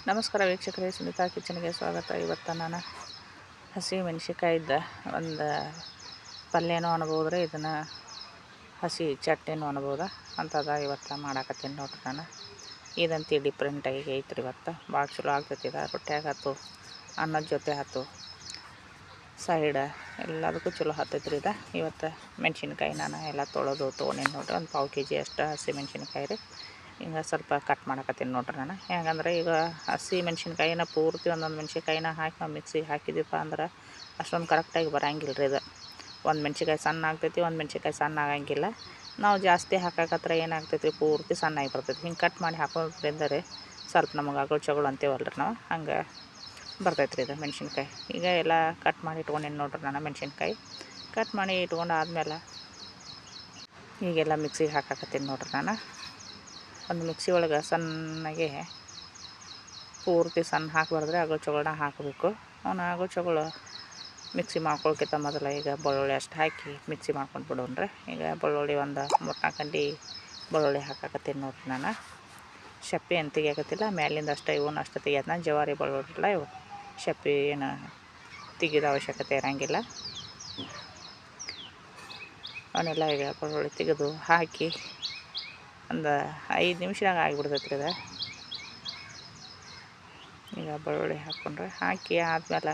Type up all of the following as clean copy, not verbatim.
ನಮಸ್ಕಾರ ವೀಕ್ಷಕರೇ, ಸುನೀತಾ ಕಿಚನ್ಗೆ ಸ್ವಾಗತ. ಇವತ್ತು ನಾನು ಹಸಿ ಮೆಣಸಿಕಾಯ್ದ ಒಂದು ಪಲ್ಯನೂ ಅನ್ಬೋದು ರೀ, ಇದನ್ನು ಹಸಿ ಚಟ್ನಿನೂ ಅನ್ಬೋದು ಅಂಥದ್ದು ಇವತ್ತು ಮಾಡಾಕತ್ತೀನಿ ನೋಡ್ರಿ. ನಾನು ಇದಂತೂ ಡಿಫ್ರೆಂಟಾಗಿ ಐತ್ರಿ. ಇವತ್ತು ಭಾಳ ಚಲೋ ಆಗ್ತೈತಿ. ಇದು ರೊಟ್ಯಾಗ ಆಯ್ತು, ಅನ್ನದ ಜೊತೆ ಆಯ್ತು, ಸೈಡ ಎಲ್ಲದಕ್ಕೂ ಚಲೋ ಹತ್ತೈತ್ರಿ. ಇದು ಇವತ್ತು ಮೆಣಸಿನ್ಕಾಯಿ ನಾನು ಎಲ್ಲ ತೊಳೆದು ತೊಗೊಂಡಿನಿ ನೋಡ್ರಿ. ಒಂದು ಪಾವು ಕೆ ಜಿ ಅಷ್ಟು ಹಸಿ ಮೆಣಸಿನ್ಕಾಯಿ ರೀ. ಹಿಂಗೆ ಸ್ವಲ್ಪ ಕಟ್ ಮಾಡಕತ್ತೀನಿ ನೋಡ್ರಿ. ನಾನು ಹೆಂಗಂದ್ರೆ ಈಗ ಹಸಿ ಮೆಣಸಿನ್ಕಾಯಿನ ಪೂರ್ತಿ ಒಂದೊಂದು ಮೆಣಸಿನ್ಕಾಯಿನ ಹಾಕಿ ನಾವು ಮಿಕ್ಸಿಗೆ ಹಾಕಿದ್ದೀಪ್ಪ ಅಂದ್ರೆ ಅಷ್ಟೊಂದು ಕರೆಕ್ಟಾಗಿ ಬರೋಂಗಿಲ್ಲ ರೀ. ಇದು ಒಂದು ಮೆಣಸಿನ್ಕಾಯಿ ಸಣ್ಣ ಆಗ್ತೈತಿ, ಒಂದು ಮೆಣಸಿನ್ಕಾಯಿ ಸಣ್ಣ ಆಗಂಗಿಲ್ಲ. ನಾವು ಜಾಸ್ತಿ ಹಾಕಕತ್ರ ಏನಾಗ್ತೈತಿ, ಪೂರ್ತಿ ಸಣ್ಣಾಗಿ ಬರ್ತೈತಿ. ಹಿಂಗೆ ಕಟ್ ಮಾಡಿ ಹಾಕೋದ್ರಿಂದ ರೀ ಸ್ವಲ್ಪ ನಮಗೆ ಅಗಳು ಚಗಳು ಅಂತೀವಲ್ಲ ರೀ ನಾವು, ಹಂಗೆ ಬರ್ತೈತೆ ರೀ ಇದು ಮೆಣಸಿನ್ಕಾಯಿ. ಈಗ ಎಲ್ಲ ಕಟ್ ಮಾಡಿ ಇಟ್ಕೊಂಡೇನಿ ನೋಡ್ರಿ. ನಾನು ಮೆಣಸಿನ್ಕಾಯಿ ಕಟ್ ಮಾಡಿ ಇಟ್ಕೊಂಡು ಆದಮೇಲೆ ಈಗೆಲ್ಲ ಮಿಕ್ಸಿಗೆ ಹಾಕಾಕತ್ತೀನಿ ನೋಡ್ರಿ. ನಾನು ಒಂದು ಮಿಕ್ಸಿ ಒಳಗೆ ಸಣ್ಣಗೆ ಪೂರ್ತಿ ಸಣ್ಣ ಹಾಕಬಾರ್ದ್ರೆ ಅಗಳು ಚಗಳನ್ನ ಹಾಕಬೇಕು. ಅವನ್ನ ಅಗಳು ಚಗಳು ಮಿಕ್ಸಿ ಮಾಡ್ಕೊಳ್ಕಿಂತ ಮೊದಲು ಈಗ ಬೆಳ್ಳುಳ್ಳಿ ಅಷ್ಟು ಹಾಕಿ ಮಿಕ್ಸಿ ಮಾಡ್ಕೊಂಡು ಬಿಡೋಣ್ರಿ. ಈಗ ಬೆಳ್ಳುಳ್ಳಿ ಒಂದು 3-4 ಗಂಟೆ ಬೆಳ್ಳುಳ್ಳಿ ಹಾಕಾಕತ್ತೀನಿ ನೋಡ್ರಿ. ನಾನು ಶಪ್ಪಿ ಏನು ತೆಗಿಯಾಕತ್ತಿಲ್ಲ, ಮ್ಯಾಲಿಂದ ಅಷ್ಟೇ ಇವನ್ನ ಅಷ್ಟು ತೆಗಿಯೋದು. ನಾನು ಜವಾರಿ ಬೆಳ್ಳುಳ್ಳಿ ಇಲ್ಲ ಇವು, ಶಪ್ಪಿ ಏನು ತೆಗಿಯೋದು ಅವಶ್ಯಕತೆ ಇರೋಂಗಿಲ್ಲ. ಅವನ್ನೆಲ್ಲ ಈಗ ಬೆಳ್ಳುಳ್ಳಿ ತೆಗೆದು ಹಾಕಿ ಒಂದು 5 ನಿಮಿಷದಾಗ ಆಗಿಬಿಡ್ತೈತೆ ರೀ ಇದು. ಈಗ ಬೆಳ್ಳುಳ್ಳಿ ಹಾಕ್ಕೊಂಡ್ರೆ ಹಾಕಿ ಆದಮೇಲೆ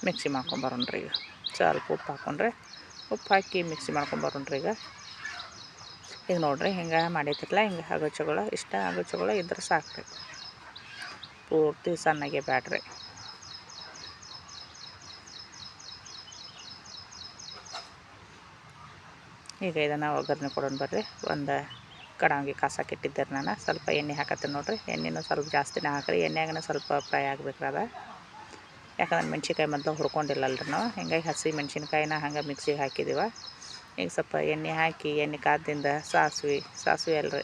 ಮಿಕ್ಸಿ ಮಾಡ್ಕೊಂಬರೋಣ್ರಿ. ಈಗ ಸ್ವಲ್ಪ ಉಪ್ಪು ಹಾಕ್ಕೊಂಡ್ರೆ ಉಪ್ಪು ಹಾಕಿ ಮಿಕ್ಸಿ ಮಾಡ್ಕೊಂಬರೋಣ್ರಿ. ಈಗ ನೋಡಿರಿ ಹಿಂಗೆ ಮಾಡೈತಿರಲ್ಲ, ಹಿಂಗೆ ಅಗಚಗಳು ಇಷ್ಟ ಅಗಚಗಳು ಇದ್ರೆ ಸಾಕ್ರಿ, ಪೂರ್ತಿ ಸಣ್ಣಗೆ ಬ್ಯಾಡ್ರಿ. ಈಗ ಇದನ್ನು ಒಗ್ಗರಣೆ ಕೊಡೋಣ ಬರ್ರಿ. ಒಂದು ಕಡಾಂಗಿ ಕಾಸಕ್ಕಿಟ್ಟಿದ್ದೆ ನಾನು. ಸ್ವಲ್ಪ ಎಣ್ಣೆ ಹಾಕತ್ತೀನಿ ನೋಡಿರಿ. ಎಣ್ಣೆನೂ ಸ್ವಲ್ಪ ಜಾಸ್ತಿನೇ ಹಾಕ್ರಿ, ಎಣ್ಣೆಯಾಗನ ಸ್ವಲ್ಪ ಫ್ರೈ ಆಗ್ಬೇಕ್ರಿ ಅದು. ಯಾಕಂದ್ರೆ ಮೆಣ್ಸಿನ್ಕಾಯಿ ಮೊದಲು ಹುರ್ಕೊಂಡಿಲ್ಲಲ್ರಿ ನಾವು, ಹಿಂಗಾಗಿ ಹಸಿ ಮೆಣ್ಸಿನ್ಕಾಯಿನ ಹಂಗೆ ಮಿಕ್ಸಿಗೆ ಹಾಕಿದ್ದೀವ. ಈಗ ಸ್ವಲ್ಪ ಎಣ್ಣೆ ಹಾಕಿ ಎಣ್ಣೆ ಕಾದಿಂದ ಸಾಸಿವೆ ಅಲ್ರಿ,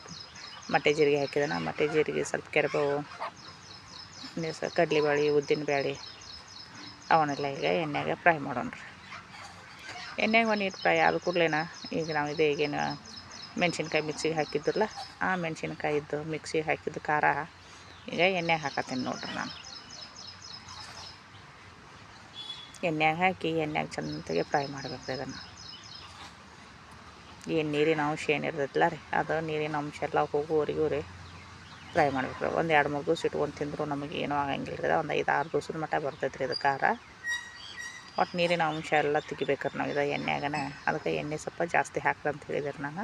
ಮಟ್ಟೆ ಜೀರಿಗೆ ಹಾಕಿದಾನ. ಮಟ್ಟೆ ಜೀರಿಗೆ ಸ್ವಲ್ಪ ಕೆರಬೇವು, ಕಡ್ಲೆಬೇಳೆ, ಉದ್ದಿನ ಬೇಳೆ ಅವನ್ನೆಲ್ಲ ಈಗ ಎಣ್ಣೆಗೆ ಫ್ರೈ ಮಾಡೋಣ್ರಿ. ಎಣ್ಣೆಗೆ ಒಂದು ನೀರು ಫ್ರೈ ಆದ ಕೂಡಲೇನ ಈಗ ನಾವು ಈಗೇನು ಮೆಣ್ಸಿನ್ಕಾಯಿ ಮಿಕ್ಸಿಗೆ ಹಾಕಿದ್ರಲ್ಲ, ಆ ಮೆಣ್ಸಿನ್ಕಾಯಿದ್ದು ಮಿಕ್ಸಿಗೆ ಹಾಕಿದ್ದು ಖಾರ ಈಗ ಎಣ್ಣೆಗೆ ಹಾಕತ್ತೀನಿ ನೋಡ್ರಿ. ನಾನು ಎಣ್ಣೆಗೆ ಹಾಕಿ ಎಣ್ಣೆಗೆ ಚೆಂದಾಗೆ ಫ್ರೈ ಮಾಡಬೇಕು. ಇದನ್ನು ಏನು ನೀರಿನ ಅಂಶ ಏನಿರ್ತೈತಲ್ಲ ರೀ, ಅದು ನೀರಿನ ಅಂಶ ಎಲ್ಲ ಹೋಗುವವರೆಗೂ ರೀ ಫ್ರೈ ಮಾಡಬೇಕು. ಒಂದು 2-3 ದಿವಸ ಇಟ್ಕೊಂಡು ತಿಂದರೂ ನಮಗೆ ಏನೂ ಆಗಂಗಿಲ್ಲ ರೀ. ಒಂದು 5-6 ದಿವ್ಸದ ಮಟ್ಟ ಬರ್ತೈತೆ ರೀ ಇದು ಖಾರ. ಒಟ್ಟು ನೀರಿನ ಅಂಶ ಎಲ್ಲ ತೆಗಿಬೇಕ್ರಿ ನಾವು ಇದು ಎಣ್ಣೆಯಾಗನ. ಅದಕ್ಕೆ ಎಣ್ಣೆ ಸ್ವಲ್ಪ ಜಾಸ್ತಿ ಹಾಕ್ರಿ ಅಂತ ಹೇಳಿದ್ರು ನಾನು.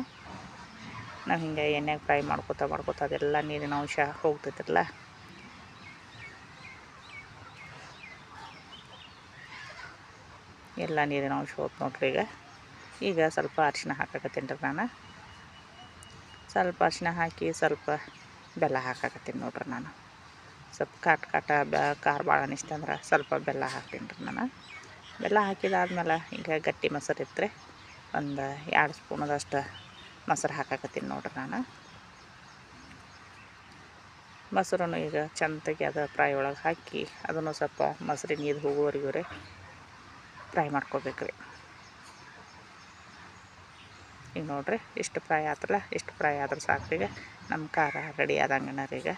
ನಾವು ಹಿಂಗೆ ಎಣ್ಣೆಗೆ ಫ್ರೈ ಮಾಡ್ಕೊತ ಅದೆಲ್ಲ ನೀರಿನ ಅಂಶ ಹೋಗ್ತೈತಿರಲ್ಲ. ಎಲ್ಲ ನೀರಿನ ಅಂಶ ಹೋಗ್ತು ನೋಡ್ರಿ. ಈಗ ಸ್ವಲ್ಪ ಅರಿಶಿನ ಹಾಕಾಕತ್ತೀನಿ ರೀ ನಾನು. ಸ್ವಲ್ಪ ಅರಿಶಿನ ಹಾಕಿ ಸ್ವಲ್ಪ ಬೆಲ್ಲ ಹಾಕಾಕತ್ತೀನಿ ನೋಡ್ರಿ. ನಾನು ಸ್ವಲ್ಪ ಖಾರ ಭಾಳ ಅನಿಸ್ತಂದ್ರೆ ಸ್ವಲ್ಪ ಬೆಲ್ಲ ಹಾಕ್ತೀನಿ ರೀ ನಾನು. ಬೆಲ್ಲ ಹಾಕಿದಾದ್ಮೇಲೆ ಈಗ ಗಟ್ಟಿ ಮೊಸರು ಇತ್ತರೆ ಒಂದು 2 ಸ್ಪೂನದಷ್ಟು ಮೊಸರು ಹಾಕಾಕತ್ತೀನಿ ನೋಡ್ರಿ. ನಾನು ಮೊಸರನ್ನು ಈಗ ಚೆಂದಾಗಿ ಅದು ಫ್ರೈ ಒಳಗೆ ಹಾಕಿ ಅದನ್ನು ಸ್ವಲ್ಪ ಮೊಸರಿನ ನೀರು ಹೋಗುವವರೆಗೂ ರೀ ಫ್ರೈ ಮಾಡ್ಕೋಬೇಕ್ರಿ. ಈಗ ನೋಡಿರಿ ಇಷ್ಟು ಫ್ರೈ ಆತಲ್ಲ, ಇಷ್ಟು ಫ್ರೈ ಆದ್ರೆ ಸಾಕ್ರಿ. ಈಗ ನಮ್ಮ ಖಾರ ರೆಡಿ ಆದಂಗನ ರೀ. ಈಗ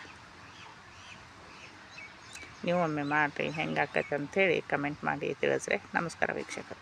ನೀವು ಒಮ್ಮೆ ಮಾಡಿರಿ, ಹೆಂಗೆ ಆಕೈತೆ ಅಂಥೇಳಿ ಕಮೆಂಟ್ ಮಾಡಿ ತಿಳಿಸ್ರಿ. ನಮಸ್ಕಾರ ವೀಕ್ಷಕರು.